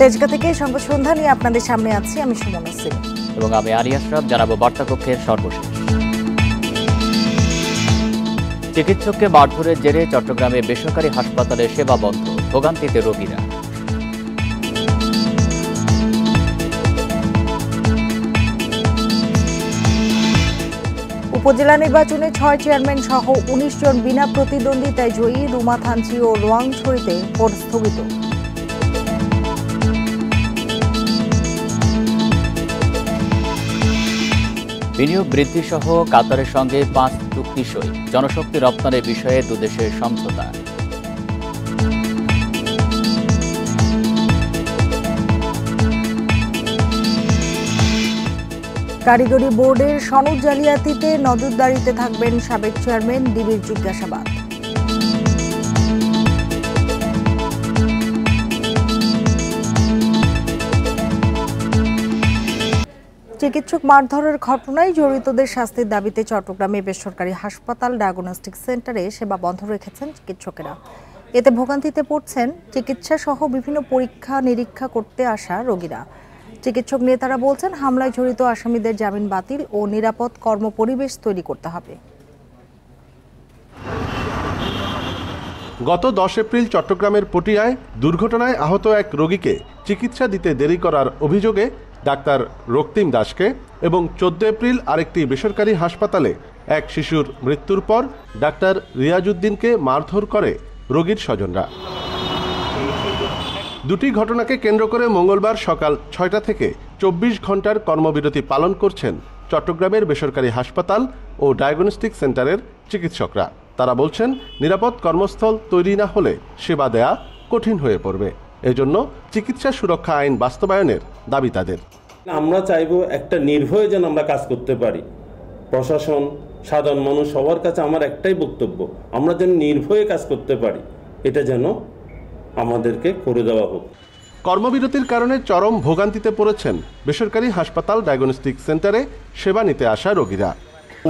তেজগাঁ থেকে সংবাদ সন্ধ্যা নিয়ে আপনাদের সামনে আছি আমি সুমনা সিং এবং আমি আলী আশরাফ। জানাবো বার্তাকক্ষের সর্বশেষ। চিকিৎসককে মারধরের জেরে চট্টগ্রামে বেসরকারি হাসপাতালে সেবা বন্ধ, ভোগান্তিতে রোগীরা। উপজেলা নির্বাচনে 6 চেয়ারম্যান সহ 19 জন বিনা প্রতিদ্বন্দ্বিতায় জয়ী রুমা থানচি ও রোয়াংছড়িতে ভোট স্থগিত। বিনিয়োগ বৃদ্ধি সহ কাতারের সঙ্গে 5 চুক্তি সই, জনশক্তি রপ্তানির বিষয়ে দুদেশের সমঝোতা। কারিগরি বোর্ডের সনদ জালিয়াতিতে নজরদারিতে থাকবেন সাবেক চেয়ারম্যান, ডিবির জিজ্ঞাসাবাদ। চিকিৎসক মারধরের ঘটনায় জড়িতদের শাস্তির দাবিতে চট্টগ্রামে বেসরকারি হাসপাতাল ডায়াগনস্টিক সেন্টারে সেবা বন্ধ রেখেছেন চিকিৎসকেরা। এতে ভোগান্তিতে পড়ছেন চিকিৎসা সহ বিভিন্ন পরীক্ষা নিরীক্ষা করতে আসা রোগীরা। চিকিৎসক নেতারা বলছেন, হামলায় জড়িত আসামিদের জামিন বাতিল ও নিরাপদ কর্মপরিবেশ তৈরি করতে হবে। গত 10 এপ্রিল চট্টগ্রামের পটিয়ায় দুর্ঘটনায় আহত এক রোগীকে চিকিৎসা দিতে দেরি করার অভিযোগে ডাক্তার রক্তিম দাসকে এবং 14 এপ্রিল আরেকটি বেসরকারি হাসপাতালে এক শিশুর মৃত্যুর পর ডাক্তার রিয়াজউদ্দিনকে মারধর করে রোগীর স্বজনরা। দুটি ঘটনাকে কেন্দ্র করে মঙ্গলবার সকাল 6টা থেকে 24 ঘন্টার কর্মবিরতি পালন করছেন চট্টগ্রামের বেসরকারি হাসপাতাল ও ডায়াগনস্টিক সেন্টারের চিকিৎসকরা। তারা বলছেন, নিরাপদ কর্মস্থল তৈরি না হলে সেবা দেয়া কঠিন হয়ে পড়বে। এজন্য চিকিৎসা সুরক্ষা আইন বাস্তবায়নের দাবি তাদের। আমরা চাইব একটা নির্ভয়ে যেন আমরা কাজ করতে পারি। প্রশাসন, সাধারণ মানুষ, সবার কাছে আমার একটাই বক্তব্য, আমরা যেন নির্ভয়ে কাজ করতে পারি, এটা যেন আমাদেরকে করে দেওয়া হোক। কর্মবিরতির কারণে চরম ভোগান্তিতে পড়েছেন বেসরকারি হাসপাতাল ডায়াগনস্টিক সেন্টারে সেবা নিতে আসা রোগীরা।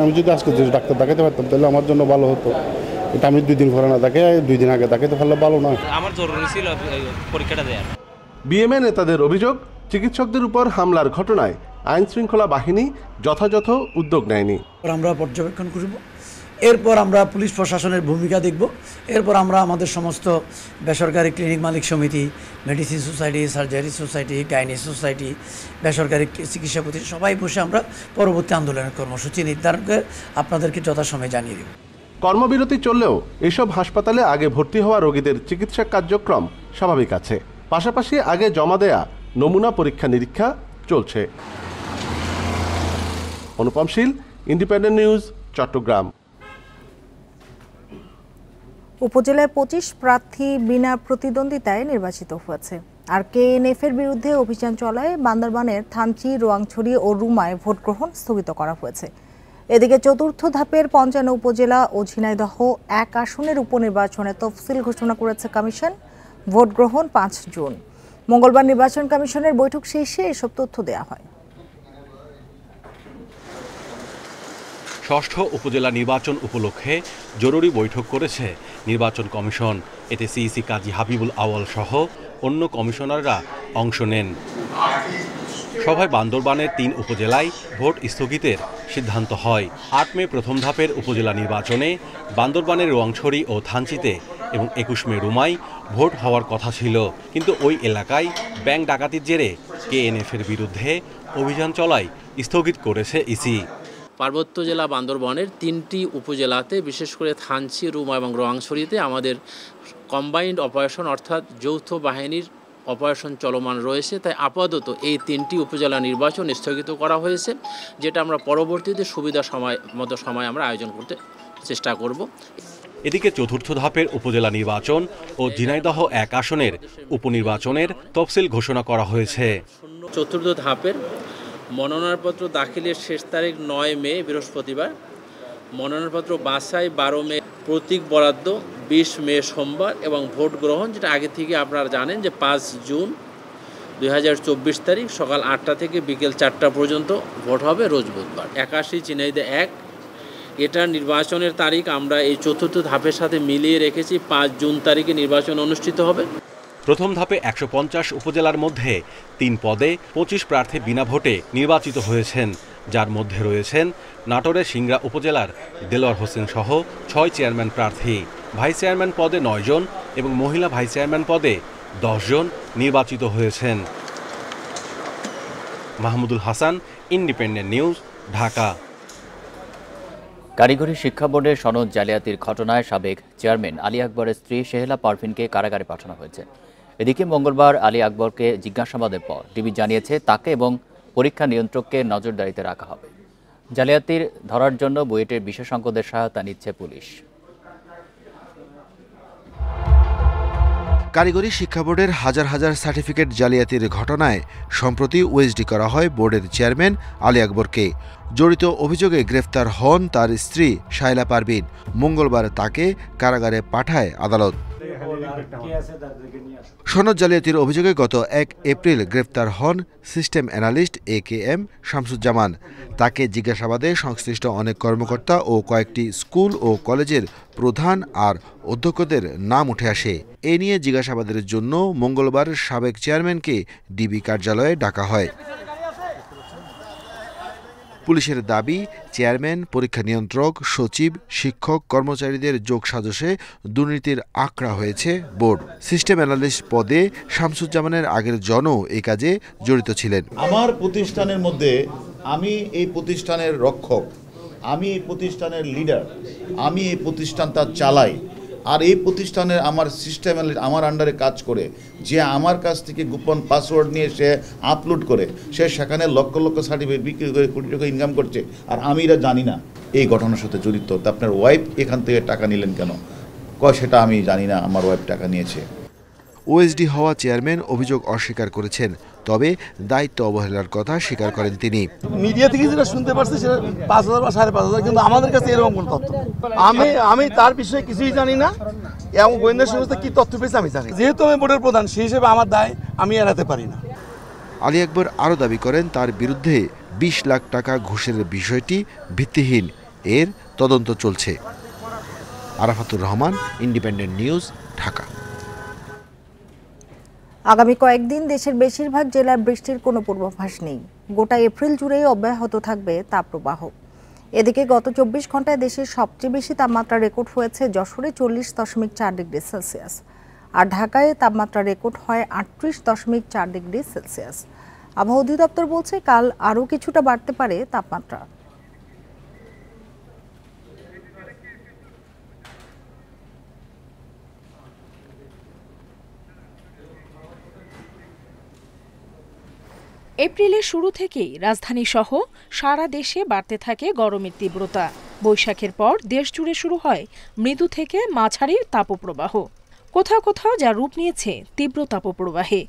আমি যদি আজকে ডাক্তার দেখাতে পারতাম তাহলে আমার জন্য ভালো হতো। এটা আমি 2 দিন পরে না দেখে 2 দিন আগে দেখাতে পারলে ভালো না। আমার জরুরি ছিল পরীক্ষাটা দেওয়ার। বিএমএ নেতাদের অভিযোগ, চিকিৎসকদের উপর হামলার ঘটনায় আইন শৃঙ্খলা বাহিনী যথাযথ উদ্যোগ নেয়নি। আমরা পর্যবেক্ষণ করব, এরপর আমরা পুলিশ প্রশাসনের ভূমিকা দেখব, এরপর আমরা আমাদের সমস্ত বেসরকারি ক্লিনিক মালিক সমিতি, medicine society, surgery society, gynae society, বেসরকারি চিকিৎসা প্রতিষ্ঠান সবাই বসে আমরা পরবর্তী আন্দোলনের কর্মসূচি নির্ধারণ করে আপনাদেরকে যথাসময়ে জানিয়ে দেব। কর্মবিরতি চললেও এসব হাসপাতালে আগে ভর্তি হওয়া রোগীদের চিকিৎসা কার্যক্রম স্বাভাবিক আছে। পাশাপাশি আগে জমা দেয়া নমুনা পরীক্ষা নিরীক্ষা চলছে। অনুপম শীল, ইন্ডিপেন্ডেন্ট নিউজ, চট্টগ্রাম। উপজেলায় 25 প্রার্থী বিনা প্রতিদ্বন্দ্বিতায় নির্বাচিত হয়েছে। আর কেএনএফ এর বিরুদ্ধে অভিযান চলায় বান্দরবানের থানচি, রোয়াংছড়ি ও রুমায় ভোট গ্রহণ স্থগিত করা হয়েছে। এদিকে চতুর্থ ধাপের 55 উপজেলা ও ঝিনাইদহ 1 আসনের উপনির্বাচনে তফসিল ঘোষণা করেছে কমিশন। ভোট গ্রহণ 5 জুন। মঙ্গলবার নির্বাচন কমিশনের বৈঠক শেষে এসব তথ্য দেওয়া হয়। ষষ্ঠ উপজেলা নির্বাচন উপলক্ষে জরুরি বৈঠক করেছে নির্বাচন কমিশন। এতে সিইসি কাজী হাবিবুল আওয়াল সহ অন্য কমিশনাররা অংশ নেন। সভায় বান্দরবানের 3 উপজেলায় ভোট স্থগিতের সিদ্ধান্ত হয়। 8 মে প্রথম ধাপের উপজেলা নির্বাচনে বান্দরবানের রোয়াংছড়ি ও থানচিতে এবং 21 মে রুমায় ভোট হওয়ার কথা ছিল, কিন্তু ওই এলাকায় ব্যাংক ডাকাতির জেরে কেএনএফ এর বিরুদ্ধে অভিযান চলায় স্থগিত করেছে ইসি। পার্বত্য জেলা বান্দরবানের 3টি উপজেলাতে, বিশেষ করে থানচি, রুমা এবং রোয়াংছড়িতে আমাদের কম্বাইন্ড অপারেশন অর্থাৎ যৌথ বাহিনীর অপারেশন চলমান রয়েছে। তাই আপাতত এই 3টি উপজেলা নির্বাচন স্থগিত করা হয়েছে, যেটা আমরা পরবর্তীতে সুবিধা সময় আমরা আয়োজন করতে চেষ্টা করব। এদিকে চতুর্থ ধাপের উপজেলা নির্বাচন ও ঝিনাইদহ 1 আসনের উপনির্বাচনের তফসিল ঘোষণা করা হয়েছে। চতুর্থ ধাপের মনোনয়নপত্র দাখিলের শেষ তারিখ 9 মে বৃহস্পতিবার, মনোনয়নপত্র বাছাই 12 মে, প্রতীক বরাদ্দ 20 মে সোমবার এবং ভোট গ্রহণ, যেটা আগে থেকে আপনারা জানেন যে 5 জুন 2024 তারিখ সকাল 8টা থেকে বিকেল 4টা পর্যন্ত ভোট হবে, রোজ বুধবার। 81 ঝিনাইদহ 1, এটা নির্বাচনের তারিখ আমরা এই চতুর্থ ধাপের সাথে মিলিয়ে রেখেছি। 5 জুন তারিখে নির্বাচন অনুষ্ঠিত হবে। প্রথম ধাপে ১৫০ উপজেলার মধ্যে ৩ পদে ২৫ প্রার্থী বিনা ভোটে নির্বাচিত হয়েছেন, যার মধ্যে রয়েছেন নাটোরের সিংড়া উপজেলার দেলোয়ার হোসেন সহ ৬ চেয়ারম্যান প্রার্থী। ভাইস চেয়ারম্যান পদে ৯ জন এবং মহিলা ভাইস চেয়ারম্যান পদে ১০ জন নির্বাচিত হয়েছেন। Mahmudul Hasan, independent news, Dhaka. কারিগরি শিক্ষা বোর্ডের সনদ জালিয়াতির ঘটনায় সাবেক চেয়ারম্যান আলী আকবরের স্ত্রী শেহেলা পারভিনকে কারাগারে পাঠানো হয়েছে। এদিকে মঙ্গলবার আলী আকবরকে জিজ্ঞাসাবাদের পর ডিবি জানিয়েছে তাকে এবং পরীক্ষা নিয়ন্ত্রককে নজরদারিতে রাখা হবে। জালিয়াতির ধরার জন্য বুয়েটের বিশেষজ্ঞদের সহায়তা নিচ্ছে পুলিশ। কারিগরি শিক্ষা বোর্ডের হাজার হাজার সার্টিফিকেট জালিয়াতির ঘটনায় সম্প্রতি ওএসডি করা হয় বোর্ডের চেয়ারম্যান আলী আকবরকে। জড়িত অভিযোগে গ্রেফতার হন তার স্ত্রী শায়লা পারভিন। মঙ্গলবার তাকে কারাগারে পাঠায় আদালত। সনদ জালিয়াতির অভিযোগে গত ১ এপ্রিল গ্রেফতার হন সিস্টেম অ্যানালিস্ট AKM শামসুজ্জামান। তাকে জিজ্ঞাসাবাদে সংশ্লিষ্ট অনেক কর্মকর্তা ও কয়েকটি স্কুল ও কলেজের প্রধান আর অধ্যক্ষদের নাম উঠে আসে। এ নিয়ে জিজ্ঞাসাবাদের জন্য মঙ্গলবার সাবেক চেয়ারম্যানকে ডিবি কার্যালয়ে ডাকা হয়। পুলিশের দাবি, চেয়ারম্যান, পরীক্ষা নিয়ন্ত্রক, সচিব, শিক্ষক, কর্মচারীদের যোগসাজশে দুর্নীতির আঁকড়া হয়েছে বোর্ড। সিস্টেম অ্যানালিস্ট পদে শামসুজ্জামানের আগের জনও এই কাজে জড়িত ছিলেন। আমার প্রতিষ্ঠানের মধ্যে আমি এই প্রতিষ্ঠানের রক্ষক, আমি এই প্রতিষ্ঠানের লিডার, আমি এই প্রতিষ্ঠানটা চালাই। আর এই প্রতিষ্ঠানের আমার সিস্টেম আমার আন্ডারে কাজ করে, যে আমার কাছ থেকে গোপন পাসওয়ার্ড নিয়ে সে আপলোড করে, সে সেখানে লক্ষ লক্ষ সার্টিফিকেট বিক্রি করে কোটি টাকা ইনকাম করছে, আর আমি এটা জানি না এই ঘটনার সাথে জড়িত। তা আপনার ওয়াইফ এখান থেকে টাকা নিলেন কেন? সেটা আমি জানি না আমার ওয়াইফ টাকা নিয়েছে। ওএসডি হওয়া চেয়ারম্যান অভিযোগ অস্বীকার করেছেন, তবে দায়িত্ব অবহেলার কথা স্বীকার করেন তিনি। মিডিয়া থেকে যেটা শুনতে পারছি সেটা ৫,০০০ বা ৫,৫০০, কিন্তু আমাদের কাছে এরকম কোনো তথ্য নেই। আমি তার বিষয়ে কিছুই জানি না, এবং গোয়েন্দা সংস্থা কি তথ্য পেয়েছে আমি জানি। যেহেতু আমি বোর্ডের প্রধান, সেই হিসেবে আমার দায় আমি এড়াতে পারি না। আলী আকবর আরও দাবি করেন তার বিরুদ্ধে ২০ লাখ টাকা ঘুষের বিষয়টি ভিত্তিহীন, এর তদন্ত চলছে। Arafatur Rahman, independent news, Dhaka. আগামী কয়েকদিন দেশের বেশিরভাগ জেলায় বৃষ্টির কোনো পূর্বাভাস নেই। গোটা এপ্রিল জুড়েই অব্যাহত থাকবে তাপপ্রবাহ। এদিকে গত ২৪ ঘন্টায় দেশের সবচেয়ে বেশি তাপমাত্রা রেকর্ড হয়েছে যশোরে 40.৪ ডিগ্রি সেলসিয়াস, আর ঢাকায় তাপমাত্রা রেকর্ড হয় 38.৪ ডিগ্রি সেলসিয়াস। আবহাওয়া অধিদপ্তর বলছে কাল আরও কিছুটা বাড়তে পারে তাপমাত্রা। এপ্রিলের শুরু থেকেই রাজধানী সহ সারা দেশে বাড়তে থাকে গরমের তীব্রতা। বৈশাখের পর দেশ জুড়ে শুরু হয় মৃদু থেকে মাঝারি তাপপ্রবাহ, কোথাও কোথাও যা রূপ নিয়েছে তীব্র তাপপ্রবাহে।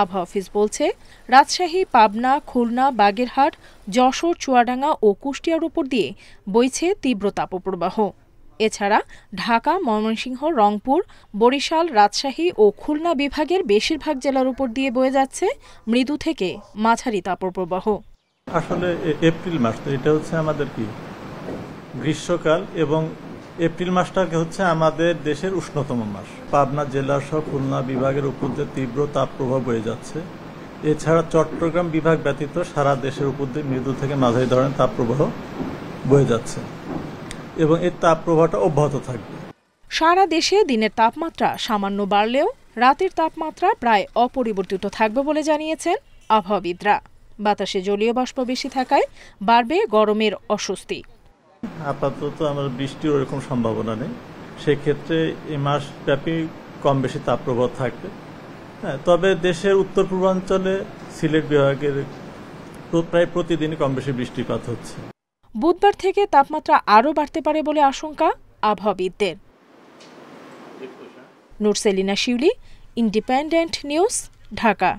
আবহাওয়া অফিস বলছে রাজশাহী, পাবনা, খুলনা, বাগেরহাট, যশোর, চুয়াডাঙ্গা ও কুষ্টিয়ার উপর দিয়ে বইছে তীব্র তাপপ্রবাহ। এছাড়া ঢাকা, ময়মনসিংহ, রংপুর, বরিশাল, রাজশাহী ও খুলনা বিভাগের বেশিরভাগ জেলার উপর দিয়ে বয়ে যাচ্ছে মৃদু থেকে মাঝারি তাপপ্রবাহ। আসলে এপ্রিল মাস তো এটা হচ্ছে আমাদের কি গ্রীষ্মকাল, এবং এপ্রিল মাসটাকে হচ্ছে আমাদের দেশের উষ্ণতম মাস। পাবনা জেলা সহ খুলনা বিভাগের উপর দিয়ে তীব্র তাপপ্রবাহ বয়ে যাচ্ছে। এছাড়া চট্টগ্রাম বিভাগ ব্যতীত সারা দেশের উপর দিয়ে মৃদু থেকে মাঝারি ধরনের তাপপ্রবাহ বয়ে যাচ্ছে, এবং এই তাপপ্রবাহটা অব্যাহত থাকবে। সারা দেশে দিনের তাপমাত্রা সামান্য বাড়লেও রাতের তাপমাত্রা প্রায় অপরিবর্তিত থাকবে বলে জানিয়েছেন আবহাওয়াবিদরা। বাতাসে জলীয় বাষ্প বেশি থাকায় বাড়বে গরমের অস্বস্তি। আপাতত আমার বৃষ্টির ওরকম সম্ভাবনা নেই, সেক্ষেত্রে এই মাস ব্যাপী কম বেশি তাপপ্রবাহ থাকবে। তবে দেশের উত্তর পূর্বাঞ্চলে সিলেট বিভাগের প্রায় প্রতিদিনই কম বেশি বৃষ্টিপাত হচ্ছে। বুধবার থেকে তাপমাত্রা আরও বাড়তে পারে বলে আশঙ্কা আবহাওয়াবিদদের। নুরসেলিনা শিউলি, ইন্ডিপেন্ডেন্ট নিউজ, ঢাকা।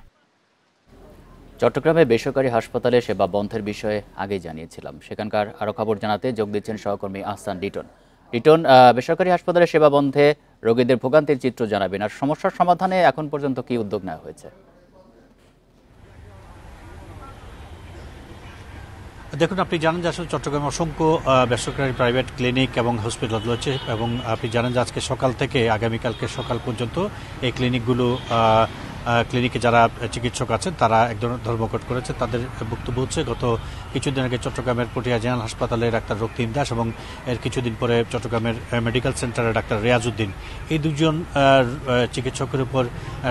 চট্টগ্রামে বেসরকারি হাসপাতালে সেবা বন্ধের বিষয়ে আগেই জানিয়েছিলাম। সেখানকার আরও খবর জানাতে যোগ দিচ্ছেন সহকর্মী আহসান লিটন। লিটন, বেসরকারি হাসপাতালে সেবা বন্ধে রোগীদের ভোগান্তির চিত্র জানাবেন, আর সমস্যার সমাধানে এখন পর্যন্ত কি উদ্যোগ নেওয়া হয়েছে? দেখুন, আপনি জানেন যে আসলে চট্টগ্রামে অসংখ্য বেসরকারি প্রাইভেট ক্লিনিক এবং হসপিটাল রয়েছে এবং আপনি জানেন যে আজকে সকাল থেকে আগামীকালকে সকাল পর্যন্ত এই ক্লিনিকগুলো ক্লিনিকে যারা চিকিৎসক আছেন তারা এক ধরনের ধর্মঘট করেছে। তাদের বক্তব্য হচ্ছে গত কিছুদিন আগে চট্টগ্রামের পটিয়া জেনারেল হাসপাতালে ডাক্তার রক্তিম দাস এবং এর কিছুদিন পরে চট্টগ্রামের মেডিকেল সেন্টারের ডাক্তার রেয়াজউদ্দিন, এই দুজন চিকিৎসকের উপর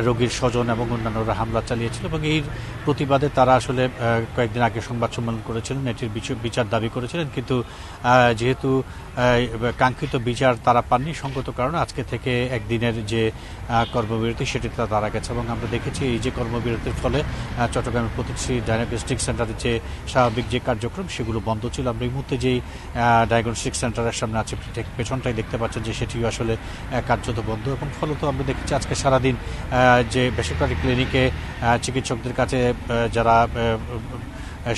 রোগীর স্বজন এবং অন্যান্যরা হামলা চালিয়েছিল এবং এর প্রতিবাদে তারা আসলে কয়েকদিন আগে সংবাদ সম্মেলন করেছিলেন, এটির বিচার দাবি করেছিলেন। কিন্তু যেহেতু কাঙ্ক্ষিত বিচার তারা পাননি সঙ্গত কারণে আজকে থেকে একদিনের যে কর্মবিরতি সেটিতে তারা গেছে এবং আমরা দেখেছি এই যে কর্মবিরতির ফলে চট্টগ্রামের প্রতিটি ডায়াগনস্টিক সেন্টারের যে স্বাভাবিক যে কার্যক্রম সেগুলো বন্ধ ছিল। আমরা এই মুহূর্তে যেই ডায়াগনস্টিক সেন্টারের সামনে আছে পেছনটাই দেখতে পাচ্ছেন যে সেটিও আসলে কার্যত বন্ধ এবং ফলত আমরা দেখেছি আজকে সারাদিন যে বেসরকারি ক্লিনিকে চিকিৎসকদের কাছে যারা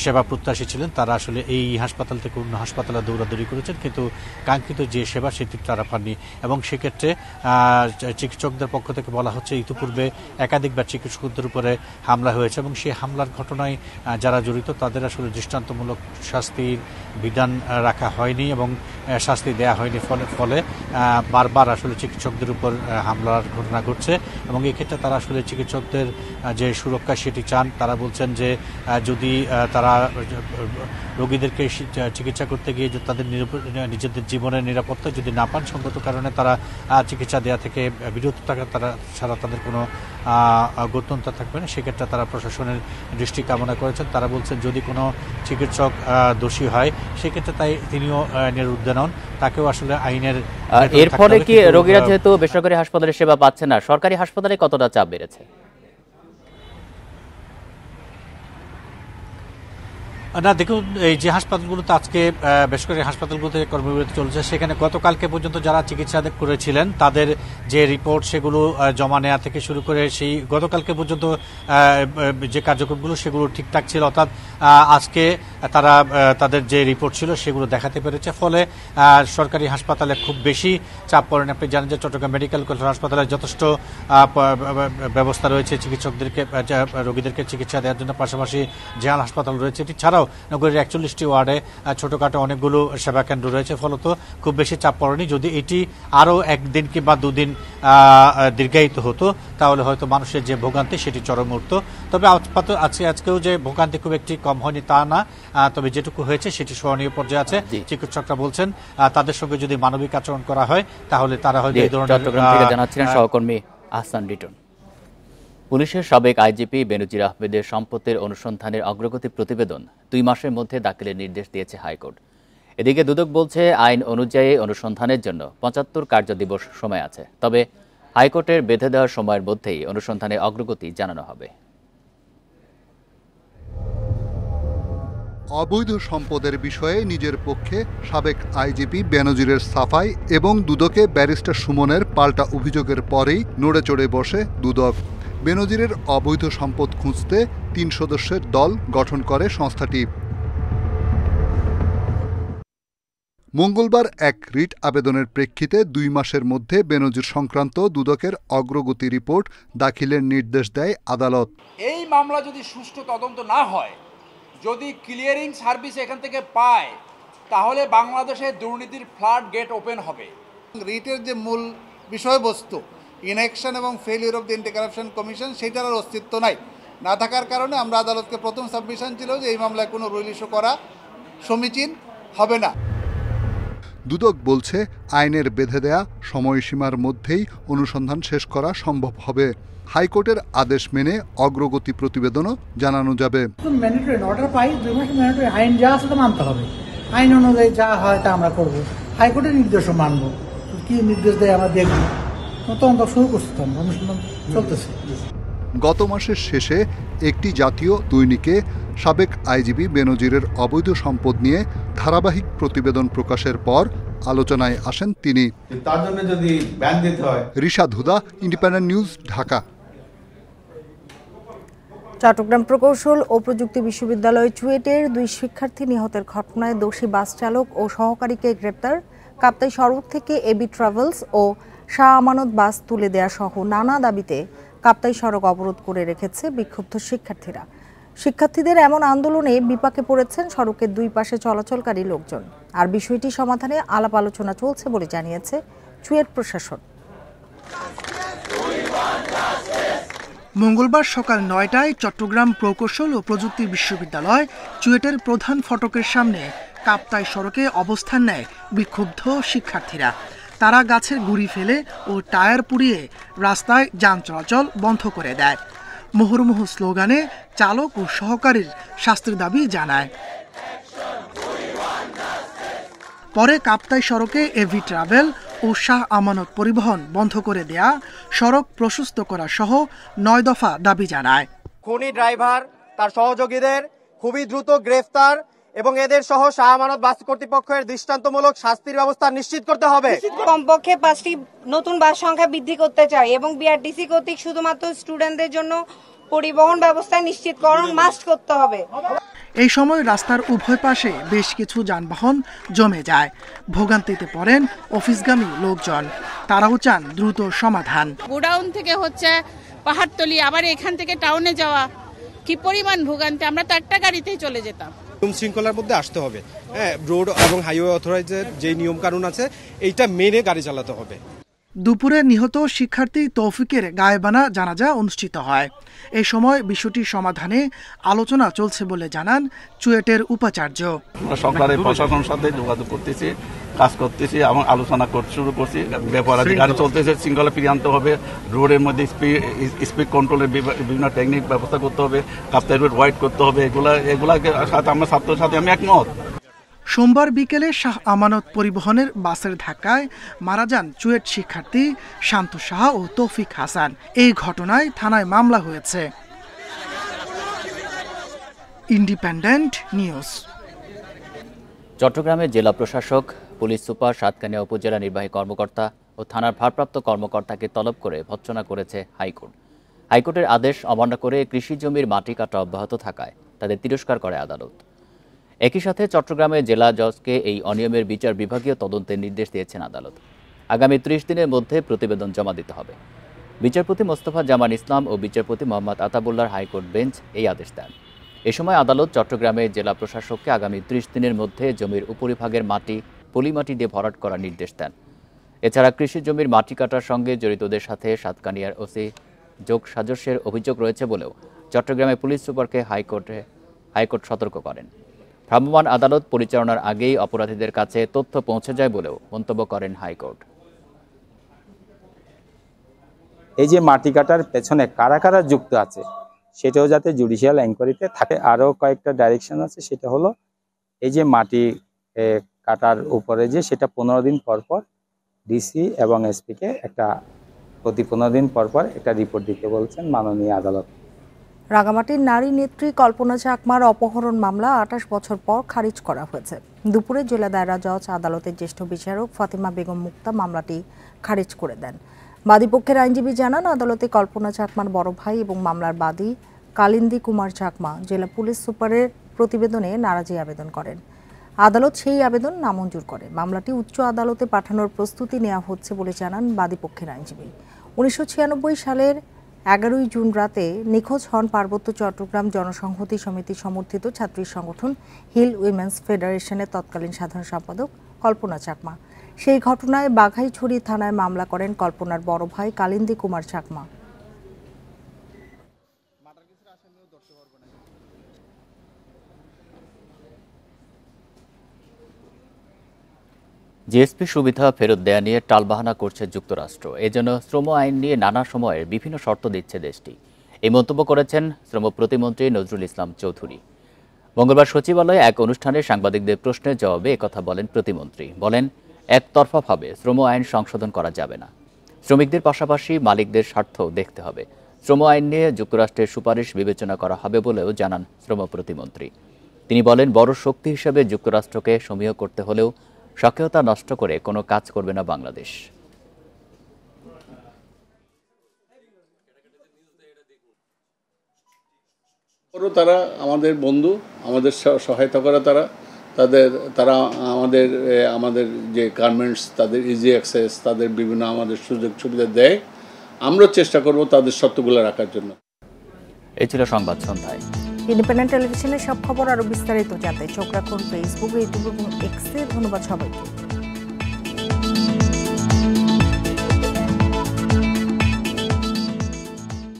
সেবা প্রত্যাশী ছিলেন তারা আসলে এই হাসপাতাল থেকে অন্য হাসপাতালে দৌড়াদৌড়ি করেছেন, কিন্তু কাঙ্ক্ষিত যে সেবা সেটি তারা পাননি এবং সেক্ষেত্রে চিকিৎসকদের পক্ষ থেকে বলা হচ্ছে ইতিপূর্বে একাধিকবার চিকিৎসকদের উপরে হামলা হয়েছে এবং সেই হামলার ঘটনায় যারা জড়িত তাদের আসলে দৃষ্টান্তমূলক শাস্তির বিধান রাখা হয়নি এবং শাস্তি দেওয়া হয়নি, ফলে বারবার আসলে চিকিৎসকদের উপর হামলার ঘটনা ঘটছে এবং এক্ষেত্রে তারা আসলে চিকিৎসকদের যে সুরক্ষা সেটি চান। তারা বলছেন যে যদি তারা রোগীদেরকে চিকিৎসা করতে গিয়ে তাদের নিজেদের জীবনের নিরাপত্তা যদি না পান সঙ্গত কারণে তারা চিকিৎসা দেওয়া থেকে বিরত থাকা তারা ছাড়া তাদের কোনো গত্যন্তর থাকবে না, সেক্ষেত্রে তারা প্রশাসনের দৃষ্টি কামনা করেছেন। তারা বলছেন যদি কোনো চিকিৎসক দোষী হয় সেক্ষেত্রে তাই তিনিও নিরুদ্ধ নন, তাকেও আসলে আইনের। এর ফলে কি রোগীরা যেহেতু বেসরকারি হাসপাতালে সেবা পাচ্ছে না, সরকারি হাসপাতালে কতটা চাপ বেড়েছে? না দেখুন, এই যে হাসপাতালগুলোতে আজকে বেসরকারি হাসপাতালগুলোতে কর্মবিরতি চলছে সেখানে গতকালকে পর্যন্ত যারা চিকিৎসা করেছিলেন তাদের যে রিপোর্ট সেগুলো জমা নেওয়া থেকে শুরু করে সেই গতকালকে পর্যন্ত যে কার্যক্রমগুলো সেগুলো ঠিকঠাক ছিল, অর্থাৎ আজকে তারা তাদের যে রিপোর্ট ছিল সেগুলো দেখাতে পেরেছে, ফলে সরকারি হাসপাতালে খুব বেশি চাপ পড়েন। আপনি জানেন যে চট্টগ্রাম মেডিকেল কলেজ হাসপাতালে যথেষ্ট ব্যবস্থা রয়েছে চিকিৎসকদেরকে রোগীদেরকে চিকিৎসা দেওয়ার জন্য, পাশাপাশি জেনারেল হাসপাতাল রয়েছে, এটি ছাড়াও নগরীর 41টি ওয়ার্ডে ছোটখাটো অনেকগুলো সেবা কেন্দ্র রয়েছে, ফলত খুব বেশি চাপ পড়েনি। যদি এটি আরও একদিন কিংবা দুদিন দীর্ঘায়িত হতো তাহলে হয়তো মানুষের যে ভোগান্তি সেটি চরম উঠত। তবে আজকেও যে ভোগান্তি খুব একটি কম হয়নি তা না, তবে যেটুকু হয়েছে সেটি সহনীয় পর্যায়ে আছে। চিকিৎসকরা বলছেন তাদের সঙ্গে যদি মানবিক আচরণ করা হয় তাহলে তারা হয়তো এই ধরনের। জানাচ্ছিলেন সহকর্মী আহসান রিটন। পুলিশের সাবেক আইজিপি বেনজির আহমেদের সম্পত্তির অনুসন্ধানের অগ্রগতি প্রতিবেদন 2 মাসের মধ্যে দাখিলের নির্দেশ দিয়েছে হাইকোর্ট। এদিকে দুদক বলছে আইন অনুযায়ী অনুসন্ধানের জন্য 75 কার্যদিবস সময় আছে, তবে হাইকোর্টের বেঁধে দেওয়ার সময়ের মধ্যেই অনুসন্ধানের অগ্রগতি জানানো হবে। অবৈধ সম্পদের বিষয়ে নিজের পক্ষে সাবেক আইজিপি বেনজিরের সাফাই এবং দুদকে ব্যারিস্টার সুমনের পাল্টা অভিযোগের পরেই নড়ে চড়ে বসে দুদক। বেনজিরের অবৈধ সম্পদ খুঁজতে 3 সদস্যের দল গঠন করে সংস্থাটি। মঙ্গলবার এক রিট আবেদনের প্রেক্ষিতে 2 মাসের মধ্যে বেনজির সংক্রান্ত দুদকের অগ্রগতি রিপোর্ট দাখিলের নির্দেশ দেয় আদালত। এই মামলা যদি সুষ্ঠু তদন্ত না হয়, যদি ক্লিয়ারিং সার্ভিস এখান থেকে পায়, তাহলে বাংলাদেশে দুর্নীতির ফ্লাড গেট ওপেন হবে। রিটের যে মূল বিষয়বস্তু ইনঅ্যাকশন এবং failure of the anti corruption commission সেটার আর অস্তিত্ব নাই, না থাকার কারণে আমরা আদালতকে প্রথম সাবমিশন ছিল যে এই মামলায় কোনো রুল ইস্যু করা সমীচীন হবে না। দুদক বলছে আইনের বেঁধে দেয়া সময়সীমার মধ্যেই অনুসন্ধান শেষ করা সম্ভব হবে। হাইকোর্টের আদেশ মেনে অগ্রগতি প্রতিবেদনও জানানো যাবে। ম্যান্ডেটরি অর্ডার পাই, 2 মাস ম্যান্ডেটরি আইন যা আছে তা মানতে হবে, আইন অনুযায়ী যা হয় তা আমরা করব, হাইকোর্টের নির্দেশও মানব, কি নির্দেশ দেয় আমরা দেখব। তদন্ত শুরু করছি, অনুসন্ধান চলতেছে। গত মাসের শেষে একটি জাতীয় দৈনিকে সাবেক আইজিপি বেনজিরের অবৈধ সম্পদ নিয়ে ধারাবাহিক প্রতিবেদন প্রকাশের পর আলোচনায় আসেন তিনি। তার জন্য যদি ব্যান দিতে হয়। রিশাদ হুদা, ইন্ডিপেন্ডেন্ট নিউজ, ঢাকা। চট্টগ্রাম প্রকৌশল ও প্রযুক্তি বিশ্ববিদ্যালয় চুয়েটের 2 শিক্ষার্থী নিহতের ঘটনায় দোষী বাস চালক ও সহকারীকে গ্রেপ্তার, কাপ্তাই সড়ক থেকে এবি ট্রাভেলস ও শাহ আমানত বাস তুলে দেয়া সহ নানা দাবিতে কাপ্তাই সড়ক অবরোধ করে রেখেছে বিক্ষুব্ধ শিক্ষার্থীরা। শিক্ষার্থীদের এমন আন্দোলনে বিপাকে পড়েছেন সড়কের দুই পাশে চলাচলকারী লোকজন। আর বিষয়টি সমাধানে আলাপ আলোচনা চলছে বলে জানিয়েছে চুয়েট প্রশাসন। মঙ্গলবার সকাল ৯টায় চট্টগ্রাম প্রকৌশল ও প্রযুক্তি বিশ্ববিদ্যালয় চুয়েটের প্রধান ফটকের সামনে কাপ্তাই সড়কে অবস্থান নেয় বিক্ষুব্ধ শিক্ষার্থীরা। তারা গাছের গুঁড়ি ফেলে ও টায়ার পুড়িয়ে রাস্তায় যান চলাচল বন্ধ করে দেয়। মুহুর্মুহু স্লোগানে চালক ও সহকারীর শাস্তির দাবি জানায়। পরে কাপ্তাই সড়কে এভি ট্রাভেল ও শাহ আমানত পরিবহন বন্ধ করে দেয়া, সড়ক প্রশস্ত করা সহ ৯ দফা দাবি জানায়। খুনি ড্রাইভার, তার সহযোগীদের খুবই দ্রুত গ্রেফতার এবং এদের সহ শাহ আমানত বাস কর্তৃপক্ষের দৃষ্টান্তমূলক শাস্তির ব্যবস্থা নিশ্চিত করতে হবে। কমপক্ষে 5টি নতুন বাস সংখ্যা বৃদ্ধি করতে চাই এবং বিআরটিসি কর্তৃক শুধুমাত্র স্টুডেন্টদের জন্য পরিবহন ব্যবস্থা নিশ্চিতকরণ মাস্ট করতে হবে। এই সময় রাস্তার উভয় পাশে বেশ কিছু যানবাহন জমে যায়। ভোগান্তিতে পড়েন অফিসগামী লোকজন। তারাও চান দ্রুত সমাধান। গোডাউন থেকে হচ্ছে পাহাড়তলি, আবার এখান থেকে টাউনে যাওয়া, কি পরিমাণ ভোগান্তি। আমরা তো একটা গাড়িতেই চলে যেতাম। শৃঙ্খলার মধ্যে আসতে হবে। রোড এবং হাইওয়ে অথরাইজের যে নিয়ম কানুন আছে এইটা মেনে গাড়ি চালাতে হবে। দুপুরে নিহত শিক্ষার্থী তৌফিকের গায়েবানা জানাজা অনুষ্ঠিত হয়। এই সময় বিষয়টি সমাধানে আলোচনা চলছে বলে জানান চুয়েটের উপাচার্য। সরকারের প্রশাসনের সাথে যোগাযোগ করতেছি, কাজ করতেছি এবং আলোচনা শুরু করছি। ব্যাপারে গাড়ি চলতেছে, শৃঙ্খলা ফিরিয়ে আনতে হবে। রোডের মধ্যে স্পিড কন্ট্রোলের বিভিন্ন টেকনিক ব্যবস্থা করতে হবে, কাপ্তাই রোড ওয়াইড করতে হবে। এগুলাকে সাথে আমরা ছাত্রের সাথে আমি একমত। সোমবার বিকেলে শাহ আমানত পরিবহনের বাসের ধাক্কায় মারা যান চুয়েট শিক্ষার্থী শান্ত সাহা ও তৌফিক হাসান। এই ঘটনায় থানায় মামলা হয়েছে। Independent news. চট্টগ্রামের জেলা প্রশাসক, পুলিশ সুপার, সাতকানিয়া উপজেলা নির্বাহী কর্মকর্তা ও থানার ভারপ্রাপ্ত কর্মকর্তাকে তলব করে ভৎসনা করেছে হাইকোর্ট। হাইকোর্টের আদেশ অমান্য করে কৃষি জমির মাটি কাটা অব্যাহত থাকায় তাদের তিরস্কার করে আদালত। একই সাথে চট্টগ্রামের জেলা জজকে এই অনিয়মের বিচার বিভাগীয় তদন্তের নির্দেশ দিয়েছেন আদালত। আগামী 30 দিনের মধ্যে প্রতিবেদন জমা দিতে হবে। বিচারপতি মোস্তফা জামান ইসলাম ও বিচারপতি মোহাম্মদ আতাবুল্লাহর হাইকোর্ট বেঞ্চ এই আদেশ দেন। এ সময় আদালত চট্টগ্রামের জেলা প্রশাসককে আগামী 30 দিনের মধ্যে জমির উপরিভাগের মাটি পলিমাটি দিয়ে ভরাট করার নির্দেশ দেন। এছাড়া কৃষি জমির মাটি কাটার সঙ্গে জড়িতদের সাথে সাতকানিয়ার ওসি যোগ সাজস্যের অভিযোগ রয়েছে বলেও চট্টগ্রামের পুলিশ সুপারকে হাইকোর্ট সতর্ক করেন। ভ্রাম্যমাণ আদালত পরিচালনার আগেই অপরাধীদের কাছে তথ্য পৌঁছে যায় বলেও মন্তব্য করেন হাইকোর্ট। এই যে মাটি কাটার পেছনে কারা কারা যুক্ত আছে সেটাও যাতে জুডিশিয়াল এনকোয়ারিতে থাকে। আরও কয়েকটা ডাইরেকশন আছে, সেটা হলো এই যে মাটি কাটার উপরে যে সেটা 15 দিন পর পর ডিসি এবং এসপিকে প্রতি 15 দিন পর পর একটা রিপোর্ট দিতে বলছেন মাননীয় আদালত। রাঙামাটির নারী নেত্রী কল্পনা চাকমার অপহরণ মামলা 28 বছর পর খারিজ করা হয়েছে। দুপুরে জেলা দায়রা জজ আদালতের জ্যেষ্ঠ বিচারক ফাতিমা বেগম মুক্তা মামলাটি খারিজ করে দেন। বাদীপক্ষের আইনজীবী জানান, আদালতে কল্পনা চাকমার বড় ভাই এবং মামলার বাদী কালিন্দী কুমার চাকমা জেলা পুলিশ সুপারের প্রতিবেদনে নারাজি আবেদন করেন। আদালত সেই আবেদন নামঞ্জুর করে। মামলাটি উচ্চ আদালতে পাঠানোর প্রস্তুতি নেওয়া হচ্ছে বলে জানান বাদীপক্ষের আইনজীবী। 1996 সালের 11 জুন রাতে নিখোঁজ হন পার্বত্য চট্টগ্রাম জনসংহতি সমিতি সমর্থিত ছাত্রী সংগঠন হিল উইমেন্স ফেডারেশনের তৎকালীন সাধারণ সম্পাদক কল্পনা চাকমা। সেই ঘটনায় বাঘাইছড়ি থানায় মামলা করেন কল্পনার বড় ভাই কালিন্দী কুমার চাকমা। জিএসপি সুবিধা ফেরত দেয়া নিয়ে টালবাহানা করছে যুক্তরাষ্ট্র। এজন্য শ্রম আইন নিয়ে নানা সময়ের বিভিন্ন শর্ত দিচ্ছে দেশটি। এই মন্তব্য করেছেন শ্রম প্রতিমন্ত্রী নজরুল ইসলাম চৌধুরী। মঙ্গলবার সচিবালয়ে এক অনুষ্ঠানে সাংবাদিকদের প্রশ্নের জবাবে একথা বলেন প্রতিমন্ত্রী। বলেন, একতরফাভাবে শ্রম আইন সংশোধন করা যাবে না। শ্রমিকদের পাশাপাশি মালিকদের স্বার্থ দেখতে হবে। শ্রম আইন নিয়ে যুক্তরাষ্ট্রের সুপারিশ বিবেচনা করা হবে বলেও জানান শ্রম প্রতিমন্ত্রী। তিনি বলেন, বড় শক্তি হিসেবে যুক্তরাষ্ট্রকে সমীহ করতে হলেও সক্রিয়তা নষ্ট করে কোনো কাজ করবে না বাংলাদেশ। তারা আমাদের বন্ধু, আমাদের সহায়তা করে তারা আমাদের যে গার্মেন্টস, তাদের ইজি অ্যাক্সেস, তাদের বিভিন্ন আমাদের সুযোগ সুবিধা দেয়। আমরা চেষ্টা করব তাদের শর্তগুলো রাখার জন্য। এই ছিল সংবাদ সন্ধ্যায়। ইন্ডিপেন্ডেন্ট টেলিভিশনের সব খবর আরো বিস্তারিত জানতে চোখ রাখুন ফেসবুক, ইউটিউব এবং এক্সে। ধন্যবাদ সবাইকে।